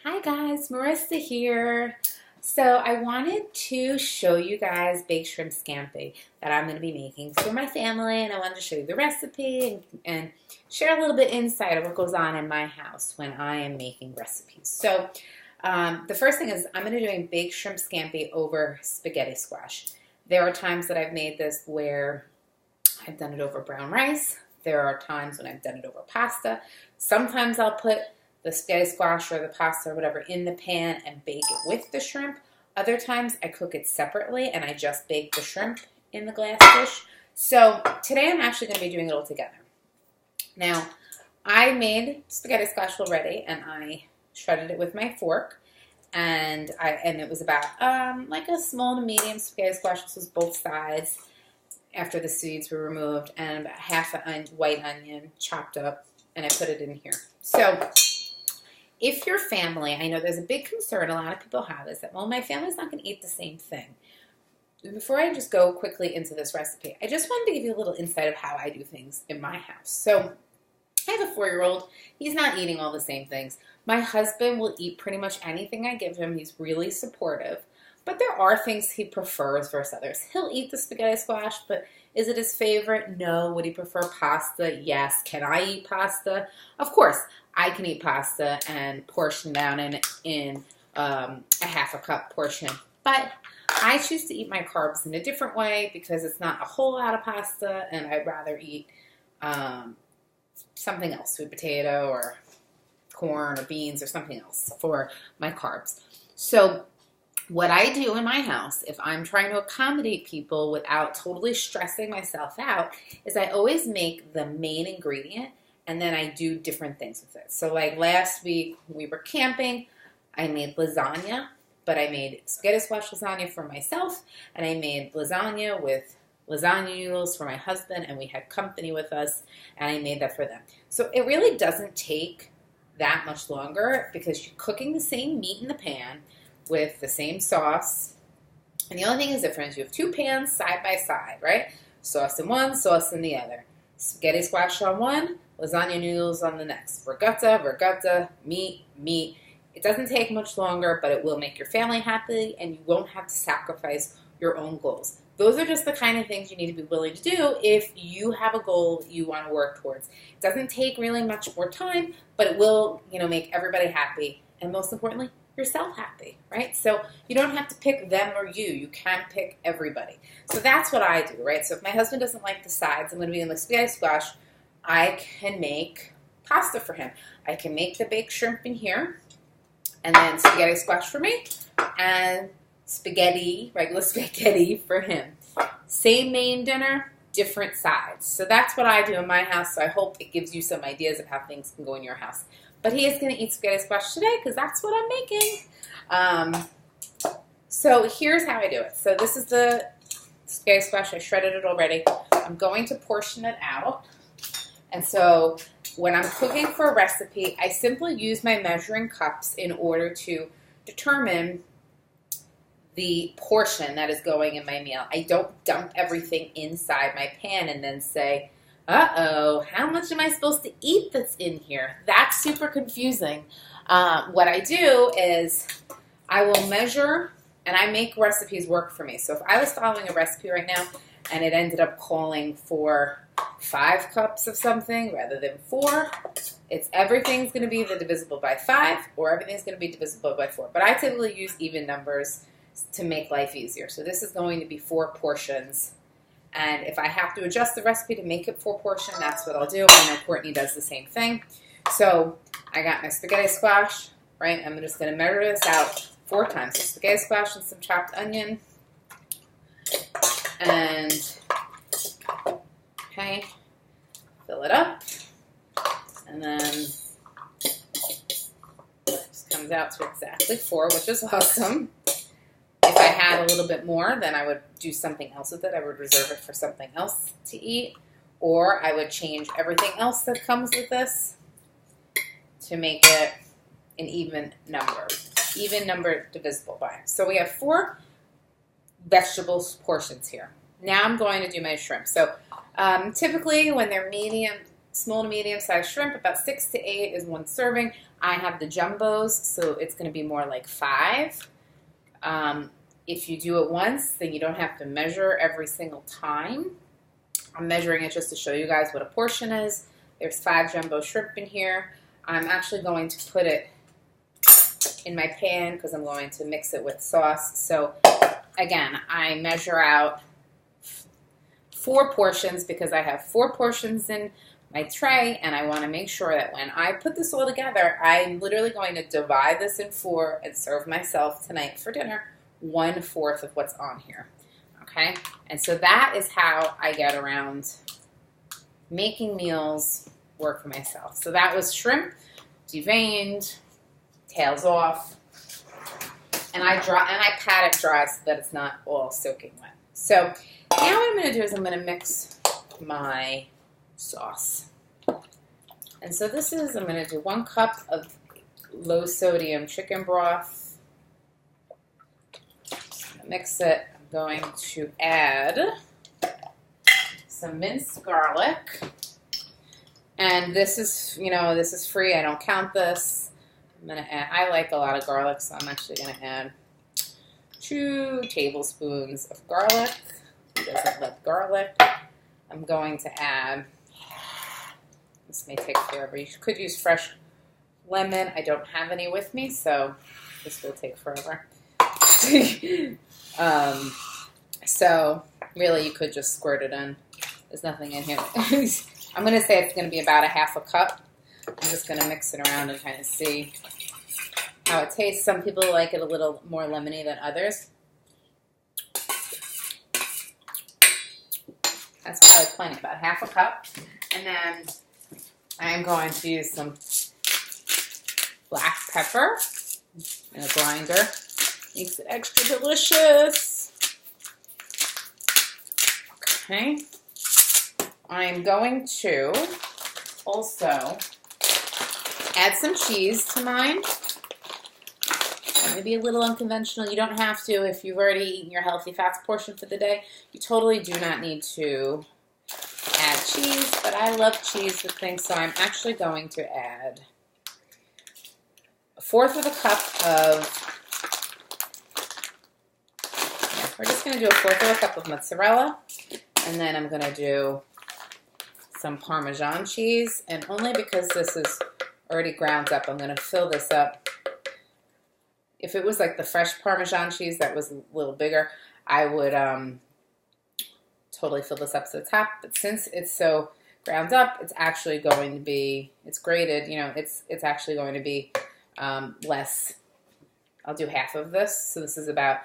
Hi guys, Marissa here. So I wanted to show you guys baked shrimp scampi that I'm going to be making for my family, and I wanted to show you the recipe and share a little bit insight of what goes on in my house when I am making recipes. So the first thing is I'm going to be doing baked shrimp scampi over spaghetti squash. There are times that I've made this where I've done it over brown rice. There are times when I've done it over pasta. Sometimes I'll put the spaghetti squash or the pasta or whatever in the pan and bake it with the shrimp. Other times I cook it separately and I just bake the shrimp in the glass dish. So today I'm actually going to be doing it all together. Now, I made spaghetti squash already and I shredded it with my fork, and it was about like a small to medium spaghetti squash. This was both sides after the seeds were removed, and about half a white onion chopped up, and I put it in here. So if your family, I know there's a big concern, a lot of people have, is that, well, my family's not going to eat the same thing. Before I just go quickly into this recipe, I just wanted to give you a little insight of how I do things in my house. So I have a 4-year-old. He's not eating all the same things. My husband will eat pretty much anything I give him. He's really supportive. But there are things he prefers versus others. He'll eat the spaghetti squash, but is it his favorite? No. Would he prefer pasta? Yes. Can I eat pasta? Of course. I can eat pasta and portion down in a half a cup portion. But I choose to eat my carbs in a different way because it's not a whole lot of pasta, and I'd rather eat something else, sweet potato or corn or beans or something else for my carbs. So what I do in my house, if I'm trying to accommodate people without totally stressing myself out, is I always make the main ingredient and then I do different things with it. So like last week we were camping, I made lasagna, but I made spaghetti squash lasagna for myself, and I made lasagna with lasagna noodles for my husband, and we had company with us, and I made that for them. So it really doesn't take that much longer because you're cooking the same meat in the pan with the same sauce. And the only thing is different is you have 2 pans side by side, right? Sauce in one, sauce in the other. Spaghetti squash on one, lasagna noodles on the next. Ricotta, meat. It doesn't take much longer, but it will make your family happy, and you won't have to sacrifice your own goals. Those are just the kind of things you need to be willing to do if you have a goal you want to work towards. It doesn't take really much more time, but it will, make everybody happy, and most importantly, yourself happy, right? So you don't have to pick them or you. You can pick everybody. So that's what I do, right? So if my husband doesn't like the sides, I'm going to be in the spaghetti squash, I can make pasta for him. I can make the baked shrimp in here, and then spaghetti squash for me, and regular spaghetti for him. Same main dinner, different sides. So that's what I do in my house, so I hope it gives you some ideas of how things can go in your house. But he is going to eat spaghetti squash today because that's what I'm making. So here's how I do it. So this is the spaghetti squash. I shredded it already. I'm going to portion it out. And so when I'm cooking for a recipe, I simply use my measuring cups in order to determine the portion that is going in my meal. I don't dump everything inside my pan and then say, uh-oh, how much am I supposed to eat that's in here? That's super confusing. What I do is I will measure, and I make recipes work for me. So if I was following a recipe right now and it ended up calling for 5 cups of something rather than 4, everything's going to be either divisible by 5 or everything's going to be divisible by 4. But I typically use even numbers to make life easier. So this is going to be 4 portions. And if I have to adjust the recipe to make it 4 portion, that's what I'll do. I know Courtney does the same thing. So I got my spaghetti squash, right? I'm just going to measure this out 4 times. So spaghetti squash and some chopped onion. And, okay, fill it up. And then it just comes out to exactly 4, which is awesome. If I had a little bit more, then I would do something else with it. I would reserve it for something else to eat. Or I would change everything else that comes with this to make it an even number divisible by. So we have 4 vegetables portions here. Now I'm going to do my shrimp. So typically when they're medium small to medium-sized shrimp, about 6 to 8 is one serving. I have the jumbos, so it's going to be more like 5. If you do it once, then you don't have to measure every single time. I'm measuring it just to show you guys what a portion is. There's 5 jumbo shrimp in here. I'm actually going to put it in my pan because I'm going to mix it with sauce. So again, I measure out 4 portions because I have 4 portions in my tray, and I want to make sure that when I put this all together, I'm literally going to divide this in 4 and serve myself tonight for dinner 1/4 of what's on here. Okay, and so that is how I get around making meals work for myself. So that was shrimp, deveined, tails off, and I pat it dry so that it's not all soaking wet. So now what I'm going to do is I'm going to mix my sauce. And so this is, I'm going to do 1 cup of low sodium chicken broth. Just going to mix it. I'm going to add some minced garlic. And this is, you know, this is free. I don't count this. I'm going to add, I like a lot of garlic, so I'm actually going to add 2 tablespoons of garlic. Who doesn't love garlic? I'm going to add, this may take forever. You could use fresh lemon. I don't have any with me, so this will take forever. So really you could just squirt it in. There's nothing in here. I'm going to say it's going to be about a 1/2 cup. I'm just going to mix it around and kind of see how it tastes. Some people like it a little more lemony than others. That's probably plenty, about 1/2 cup. And then I'm going to use some black pepper in a grinder. Makes it extra delicious. Okay. I'm going to also add some cheese to mine. Maybe a little unconventional. You don't have to if you've already eaten your healthy fats portion for the day. You totally do not need to add cheese, but I love cheese with things, so I'm actually going to add 1/4 of a cup of, we're just going to do 1/4 of a cup of mozzarella, and then I'm going to do some Parmesan cheese, and only because this is already ground up, I'm going to fill this up. If it was like the fresh Parmesan cheese that was a little bigger, I would totally fill this up to the top. But since it's so ground up, it's actually going to be, it's grated, you know, it's actually going to be less. I'll do 1/2 of this. So this is about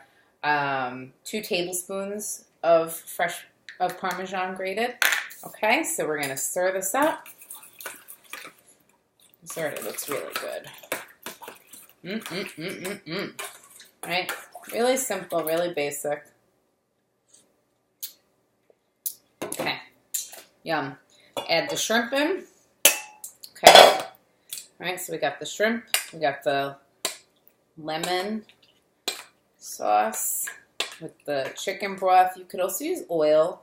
2 tablespoons of Parmesan grated. Okay, so we're going to stir this up. This already looks really good. Right? Really simple, really basic. Okay. Yum. Add the shrimp in. Okay. All right, so we got the shrimp. We got the lemon sauce with the chicken broth. You could also use oil.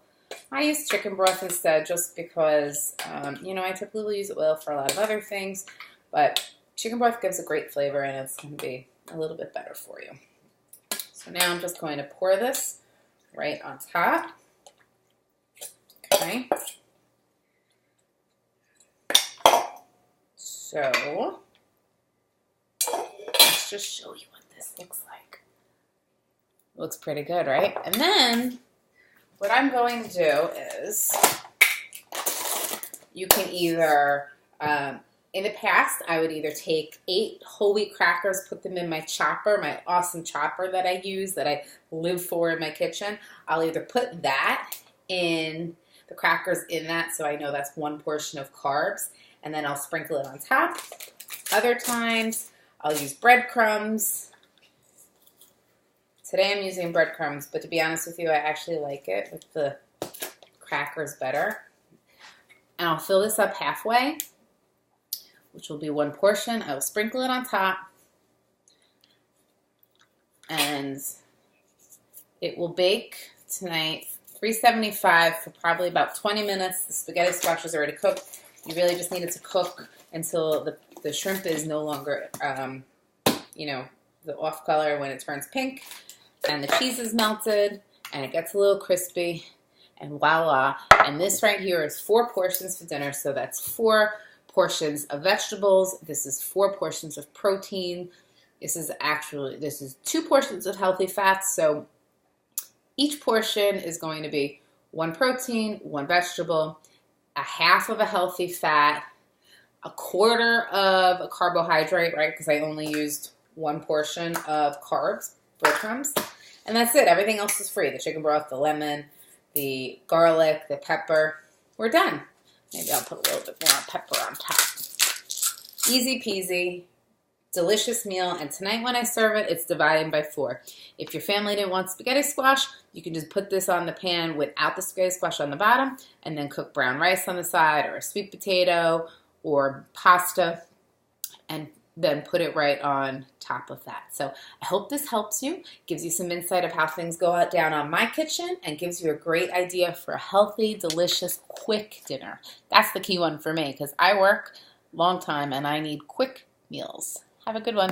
I use chicken broth instead just because, you know, I typically use oil for a lot of other things, but chicken broth gives a great flavor and it's going to be a little bit better for you. So now I'm just going to pour this right on top. Okay. So let's just show you what this looks like. It looks pretty good, right? And then what I'm going to do is you can either, in the past, I would either take 8 whole wheat crackers, put them in my chopper, my awesome chopper that I use, that I live for in my kitchen. I'll either put that in, the crackers in that, so I know that's 1 portion of carbs, and then I'll sprinkle it on top. Other times, I'll use breadcrumbs. Today I'm using breadcrumbs, but to be honest with you, I actually like it with the crackers better. And I'll fill this up halfway, which will be 1 portion. I will sprinkle it on top, and it will bake tonight, 375 for probably about 20 minutes. The spaghetti squash is already cooked. You really just need it to cook until the shrimp is no longer, the off color when it turns pink, and the cheese is melted, and it gets a little crispy, and voila. And this right here is 4 portions for dinner, so that's 4 portions of vegetables. This is 4 portions of protein. This is 2 portions of healthy fats, so each portion is going to be 1 protein, 1 vegetable, a half of a healthy fat, a quarter of a carbohydrate, right? Because I only used 1 portion of carbs, breadcrumbs, and that's it. Everything else is free. The chicken broth, the lemon, the garlic, the pepper. We're done. Maybe I'll put a little bit more pepper on top. Easy peasy, delicious meal. And tonight when I serve it, it's divided by 4. If your family didn't want spaghetti squash, you can just put this on the pan without the spaghetti squash on the bottom, and then cook brown rice on the side, or a sweet potato, or pasta, and then put it right on top of that. So I hope this helps you, gives you some insight of how things go out down on my kitchen, and gives you a great idea for a healthy, delicious, quick dinner. That's the key one for me, because I work long time and I need quick meals. Have a good one.